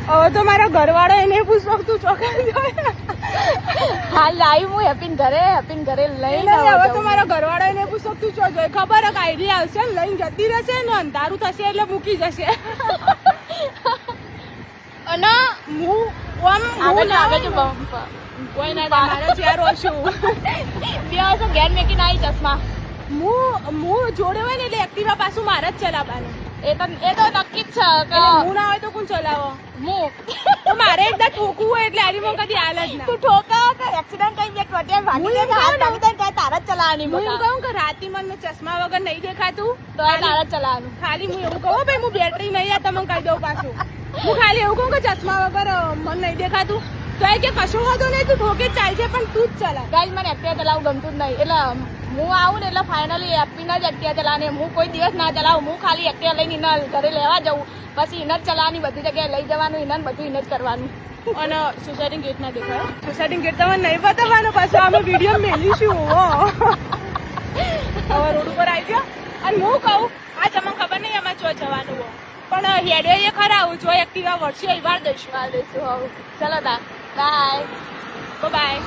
હવે તો મારા ઘરવાળો એને પૂછો તું ચોકલેટ હા લાઈવ હું હેપીન ઘરે લઈને હવે તો મારા ઘરવાળો એને પૂછો તું ચો જોઈ ખબર હે આઈડિયા આવશે ને લઈને જતી રહેશે ને અંધારું થશે એટલે મૂકી જશે અને હું આગળ કોઈ ના મારે ચાર ઓછું બે વર્ષ ઘેર મેકીને આવી ચશ્મા હું જોડે હોય ને એટલે એક્ટિવા પાછું મારે જ ચલાવવાનું એ તો નક્કી જ છે કે હું ના હોય તો કોણ ચલાવો હું તો મારે એકદમ ઠોકવું હોય એટલે આની માં કદી હાલ જ ના તું ઠોકા કે એક્સિડન્ટ થઈ બે ટોટિયા ભાગી દે તારા જ ચલાવવાની હું એમ કહું કે રાતી મને ચશ્મા વગર નહીં દેખાતું તો તારા જ ચલાવવાનું ખાલી હું એવું કહું ભાઈ હું બેટરી નહીં આ તમને કહી દઉં પાછું હું ખાલી એવું કહું કે ચશ્મા વગર મને નહીં દેખાતું તો એ કે કશું વાંધો નહીં તું ઠોકે ચાલશે પણ તું જ ચલા ગાઈસ મને એક્ટિવા ચલાવવું ગમતું જ નહીં એટલે હું આવું ને એટલે ફાઇનલી એપીના જ એક્ટિવા ચલાવવાની હું કોઈ દિવસ ના ચલાવું હું ખાલી એક્ટિવા લઈને એના ઘરે લેવા જવું પછી એને જ ચલાવવાની બધી જગ્યાએ લઈ જવાનું એને બધું એને જ કરવાનું અને સોસાયટી ગેટ ના દેખાય સોસાયટી ગેટ તમે નહીં બતાવવાનો પાછો અમે વિડીયો મેલીશું હવે રોડ ઉપર આવી ગયો અને હું કહું આ તમને ખબર નહીં એમાં ચો જવાનું પણ હેડે એ ખરા આવું જો એક્ટિવા વર્ષે વાર દઈશું હવે ચલો તા બાય બાય